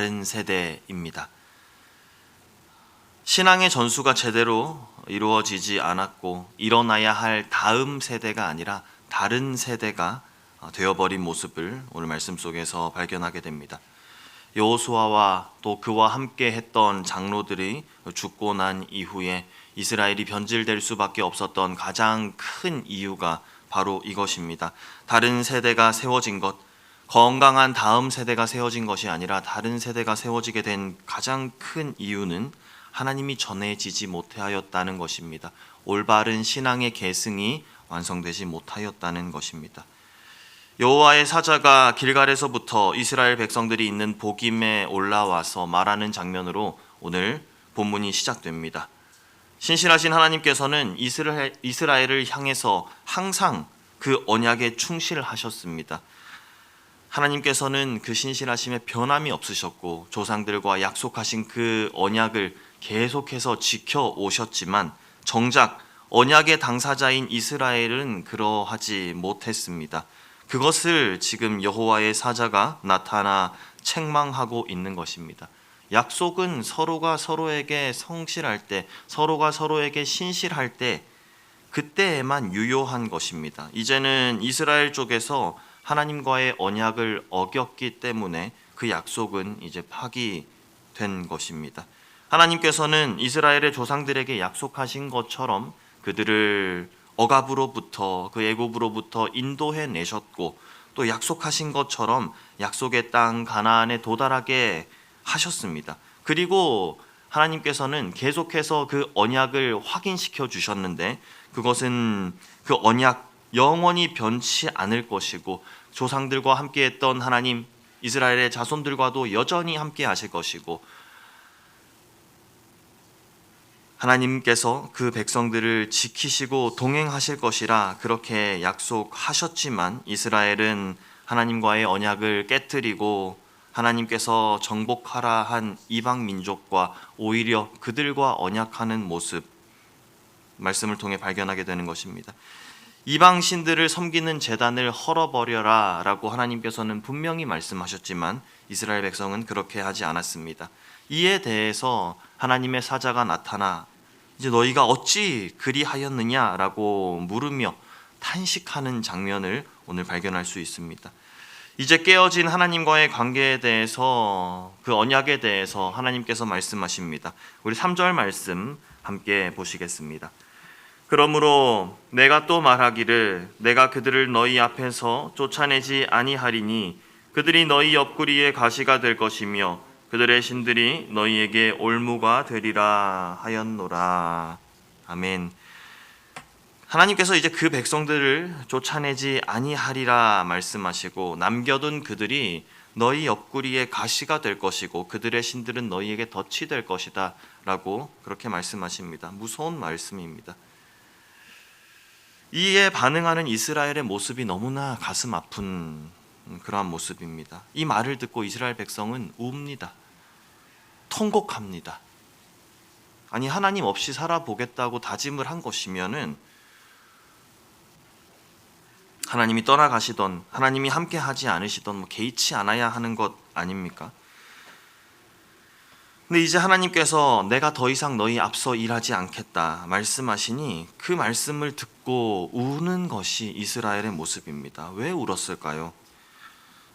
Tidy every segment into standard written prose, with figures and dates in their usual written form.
다른 세대입니다. 신앙의 전수가 제대로 이루어지지 않았고 일어나야 할 다음 세대가 아니라 다른 세대가 되어버린 모습을 오늘 말씀 속에서 발견하게 됩니다. 여호수아와 또 그와 함께 했던 장로들이 죽고 난 이후에 이스라엘이 변질될 수밖에 없었던 가장 큰 이유가 바로 이것입니다. 다른 세대가 세워진 것, 건강한 다음 세대가 세워진 것이 아니라 다른 세대가 세워지게 된 가장 큰 이유는 하나님이 전해지지 못하였다는 것입니다. 올바른 신앙의 계승이 완성되지 못하였다는 것입니다. 여호와의 사자가 길갈에서부터 이스라엘 백성들이 있는 보김에 올라와서 말하는 장면으로 오늘 본문이 시작됩니다. 신실하신 하나님께서는 이스라엘을 향해서 항상 그 언약에 충실하셨습니다. 하나님께서는 그 신실하심에 변함이 없으셨고 조상들과 약속하신 그 언약을 계속해서 지켜오셨지만 정작 언약의 당사자인 이스라엘은 그러하지 못했습니다. 그것을 지금 여호와의 사자가 나타나 책망하고 있는 것입니다. 약속은 서로가 서로에게 성실할 때, 서로가 서로에게 신실할 때 그때에만 유효한 것입니다. 이제는 이스라엘 쪽에서 하나님과의 언약을 어겼기 때문에 그 약속은 이제 파기된 것입니다. 하나님께서는 이스라엘의 조상들에게 약속하신 것처럼 그들을 억압으로부터 그 애굽으로부터 인도해 내셨고 또 약속하신 것처럼 약속의 땅 가나안에 도달하게 하셨습니다. 그리고 하나님께서는 계속해서 그 언약을 확인시켜 주셨는데 그것은 그 언약 영원히 변치 않을 것이고 조상들과 함께했던 하나님 이스라엘의 자손들과도 여전히 함께 하실 것이고 하나님께서 그 백성들을 지키시고 동행하실 것이라 그렇게 약속하셨지만 이스라엘은 하나님과의 언약을 깨뜨리고 하나님께서 정복하라 한 이방 민족과 오히려 그들과 언약하는 모습 말씀을 통해 발견하게 되는 것입니다. 이방 신들을 섬기는 제단을 헐어버려라 라고 하나님께서는 분명히 말씀하셨지만 이스라엘 백성은 그렇게 하지 않았습니다. 이에 대해서 하나님의 사자가 나타나 이제 너희가 어찌 그리하였느냐라고 물으며 탄식하는 장면을 오늘 발견할 수 있습니다. 이제 깨어진 하나님과의 관계에 대해서 그 언약에 대해서 하나님께서 말씀하십니다. 우리 3절 말씀 함께 보시겠습니다. 그러므로 내가 또 말하기를 내가 그들을 너희 앞에서 쫓아내지 아니하리니 그들이 너희 옆구리에 가시가 될 것이며 그들의 신들이 너희에게 올무가 되리라 하였노라. 아멘. 하나님께서 이제 그 백성들을 쫓아내지 아니하리라 말씀하시고 남겨둔 그들이 너희 옆구리에 가시가 될 것이고 그들의 신들은 너희에게 덫이 될 것이다 라고 그렇게 말씀하십니다. 무서운 말씀입니다. 이에 반응하는 이스라엘의 모습이 너무나 가슴 아픈 그러한 모습입니다. 이 말을 듣고 이스라엘 백성은 웁니다. 통곡합니다. 아니 하나님 없이 살아보겠다고 다짐을 한 것이면은 하나님이 떠나가시던 하나님이 함께 하지 않으시던 개의치 않아야 하는 것 아닙니까? 근데 이제 하나님께서 내가 더 이상 너희 앞서 일하지 않겠다 말씀하시니 그 말씀을 듣고 우는 것이 이스라엘의 모습입니다. 왜 울었을까요?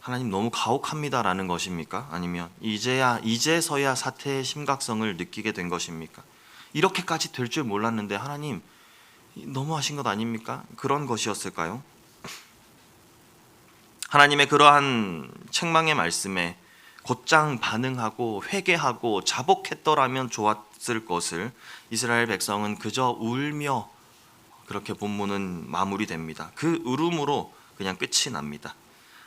하나님 너무 가혹합니다라는 것입니까? 아니면 이제서야 사태의 심각성을 느끼게 된 것입니까? 이렇게까지 될 줄 몰랐는데 하나님 너무하신 것 아닙니까? 그런 것이었을까요? 하나님의 그러한 책망의 말씀에 곧장 반응하고 회개하고 자복했더라면 좋았을 것을 이스라엘 백성은 그저 울며 그렇게 본문은 마무리됩니다. 그 울음으로 그냥 끝이 납니다.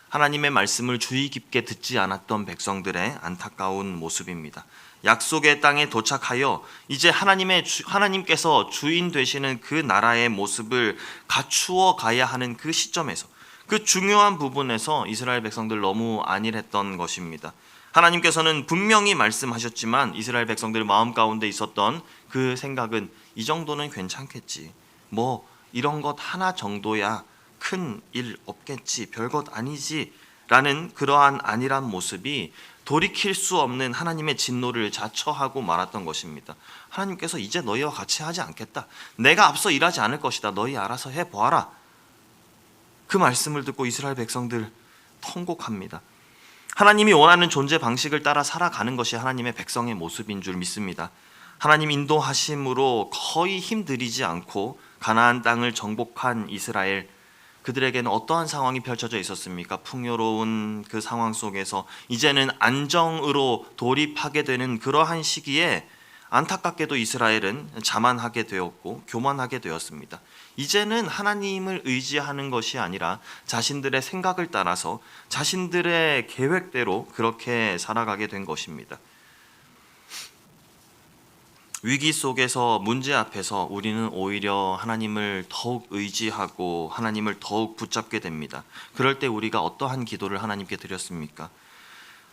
하나님의 말씀을 주의 깊게 듣지 않았던 백성들의 안타까운 모습입니다. 약속의 땅에 도착하여 이제 하나님께서 주인 되시는 그 나라의 모습을 갖추어 가야 하는 그 시점에서 그 중요한 부분에서 이스라엘 백성들 너무 안일했던 것입니다. 하나님께서는 분명히 말씀하셨지만 이스라엘 백성들 마음 가운데 있었던 그 생각은 이 정도는 괜찮겠지. 뭐 이런 것 하나 정도야 큰 일 없겠지. 별것 아니지. 라는 그러한 안일한 모습이 돌이킬 수 없는 하나님의 진노를 자처하고 말았던 것입니다. 하나님께서 이제 너희와 같이 하지 않겠다. 내가 앞서 일하지 않을 것이다. 너희 알아서 해보아라. 그 말씀을 듣고 이스라엘 백성들 통곡합니다. 하나님이 원하는 존재 방식을 따라 살아가는 것이 하나님의 백성의 모습인 줄 믿습니다. 하나님 인도하심으로 거의 힘들이지 않고 가나안 땅을 정복한 이스라엘, 그들에게는 어떠한 상황이 펼쳐져 있었습니까? 풍요로운 그 상황 속에서 이제는 안정으로 돌입하게 되는 그러한 시기에 안타깝게도 이스라엘은 자만하게 되었고 교만하게 되었습니다. 이제는 하나님을 의지하는 것이 아니라 자신들의 생각을 따라서 자신들의 계획대로 그렇게 살아가게 된 것입니다. 위기 속에서, 문제 앞에서 우리는 오히려 하나님을 더욱 의지하고 하나님을 더욱 붙잡게 됩니다. 그럴 때 우리가 어떠한 기도를 하나님께 드렸습니까?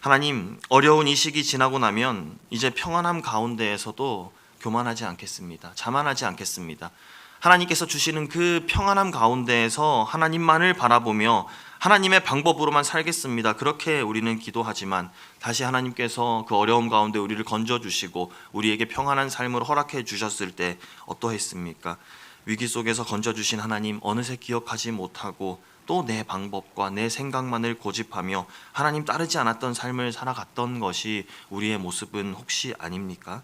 하나님, 어려운 이 시기 지나고 나면 이제 평안함 가운데에서도 교만하지 않겠습니다. 자만하지 않겠습니다. 하나님께서 주시는 그 평안함 가운데에서 하나님만을 바라보며 하나님의 방법으로만 살겠습니다. 그렇게 우리는 기도하지만 다시 하나님께서 그 어려움 가운데 우리를 건져주시고 우리에게 평안한 삶을 허락해 주셨을 때 어떠했습니까? 위기 속에서 건져주신 하나님 어느새 기억하지 못하고 또 내 방법과 내 생각만을 고집하며 하나님 따르지 않았던 삶을 살아갔던 것이 우리의 모습은 혹시 아닙니까?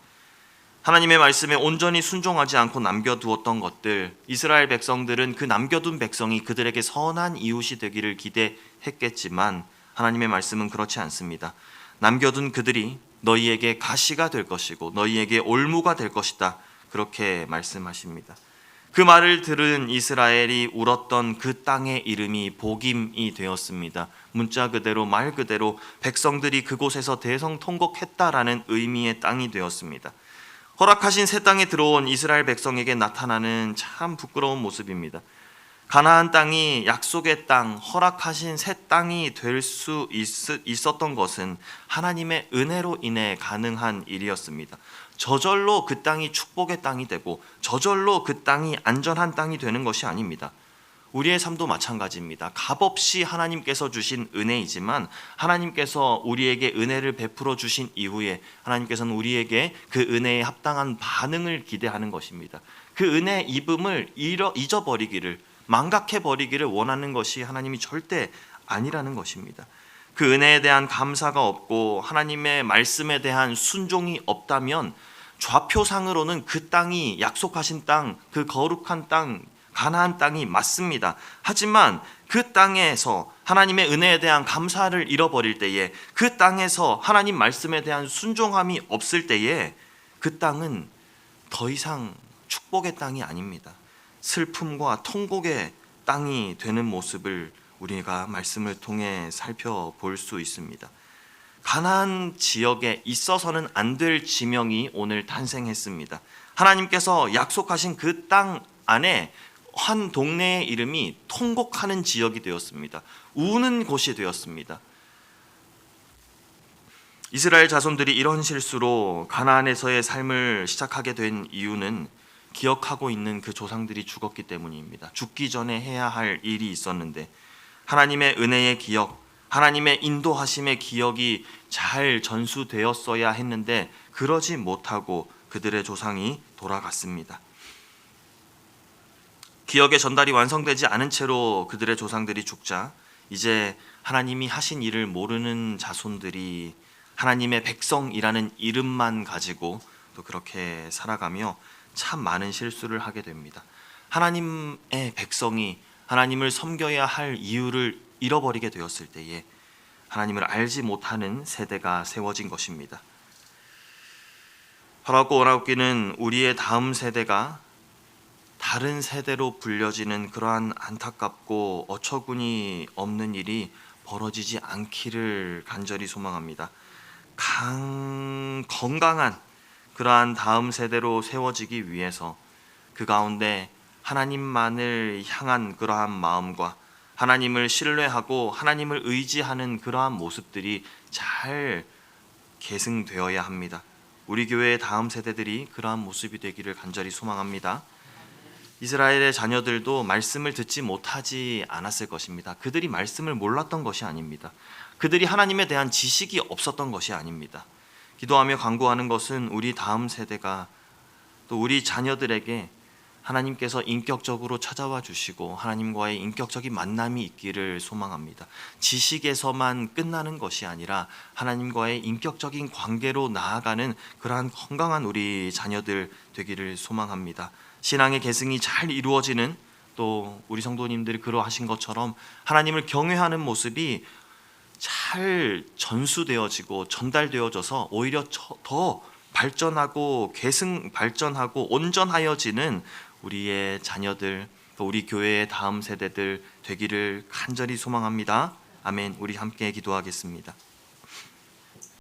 하나님의 말씀에 온전히 순종하지 않고 남겨두었던 것들, 이스라엘 백성들은 그 남겨둔 백성이 그들에게 선한 이웃이 되기를 기대했겠지만 하나님의 말씀은 그렇지 않습니다. 남겨둔 그들이 너희에게 가시가 될 것이고 너희에게 올무가 될 것이다. 그렇게 말씀하십니다. 그 말을 들은 이스라엘이 울었던 그 땅의 이름이 복임이 되었습니다. 문자 그대로 말 그대로 백성들이 그곳에서 대성통곡했다라는 의미의 땅이 되었습니다. 허락하신 새 땅에 들어온 이스라엘 백성에게 나타나는 참 부끄러운 모습입니다. 가나안 땅이 약속의 땅, 허락하신 새 땅이 될 수 있었던 것은 하나님의 은혜로 인해 가능한 일이었습니다. 저절로 그 땅이 축복의 땅이 되고 저절로 그 땅이 안전한 땅이 되는 것이 아닙니다. 우리의 삶도 마찬가지입니다. 값없이 하나님께서 주신 은혜이지만 하나님께서 우리에게 은혜를 베풀어 주신 이후에 하나님께서는 우리에게 그 은혜에 합당한 반응을 기대하는 것입니다. 그 은혜의 입음을 잊어버리기를, 망각해버리기를 원하는 것이 하나님이 절대 아니라는 것입니다. 그 은혜에 대한 감사가 없고 하나님의 말씀에 대한 순종이 없다면 좌표상으로는 그 땅이 약속하신 땅, 그 거룩한 땅, 가나안 땅이 맞습니다. 하지만 그 땅에서 하나님의 은혜에 대한 감사를 잃어버릴 때에, 그 땅에서 하나님 말씀에 대한 순종함이 없을 때에 그 땅은 더 이상 축복의 땅이 아닙니다. 슬픔과 통곡의 땅이 되는 모습을 우리가 말씀을 통해 살펴볼 수 있습니다. 가나안 지역에 있어서는 안 될 지명이 오늘 탄생했습니다. 하나님께서 약속하신 그 땅 안에 한 동네의 이름이 통곡하는 지역이 되었습니다. 우는 곳이 되었습니다. 이스라엘 자손들이 이런 실수로 가나안에서의 삶을 시작하게 된 이유는 기억하고 있는 그 조상들이 죽었기 때문입니다. 죽기 전에 해야 할 일이 있었는데 하나님의 은혜의 기억, 하나님의 인도하심의 기억이 잘 전수되었어야 했는데 그러지 못하고 그들의 조상이 돌아갔습니다. 기억의 전달이 완성되지 않은 채로 그들의 조상들이 죽자 이제 하나님이 하신 일을 모르는 자손들이 하나님의 백성이라는 이름만 가지고 또 그렇게 살아가며 참 많은 실수를 하게 됩니다. 하나님의 백성이 하나님을 섬겨야 할 이유를 잃어버리게 되었을 때에 하나님을 알지 못하는 세대가 세워진 것입니다. 바라옵고 원하옵기는 우리의 다음 세대가 다른 세대로 불려지는 그러한 안타깝고 어처구니 없는 일이 벌어지지 않기를 간절히 소망합니다. 건강한 그러한 다음 세대로 세워지기 위해서 그 가운데 하나님만을 향한 그러한 마음과 하나님을 신뢰하고 하나님을 의지하는 그러한 모습들이 잘 계승되어야 합니다. 우리 교회의 다음 세대들이 그러한 모습이 되기를 간절히 소망합니다. 이스라엘의 자녀들도 말씀을 듣지 못하지 않았을 것입니다. 그들이 말씀을 몰랐던 것이 아닙니다. 그들이 하나님에 대한 지식이 없었던 것이 아닙니다. 기도하며 간구하는 것은 우리 다음 세대가 또 우리 자녀들에게 하나님께서 인격적으로 찾아와 주시고 하나님과의 인격적인 만남이 있기를 소망합니다. 지식에서만 끝나는 것이 아니라 하나님과의 인격적인 관계로 나아가는 그러한 건강한 우리 자녀들 되기를 소망합니다. 신앙의 계승이 잘 이루어지는, 또 우리 성도님들이 그러하신 것처럼 하나님을 경외하는 모습이 잘 전수되어지고 전달되어져서 오히려 더 발전하고 발전하고 온전하여지는 우리의 자녀들, 또 우리 교회의 다음 세대들 되기를 간절히 소망합니다. 아멘. 우리 함께 기도하겠습니다.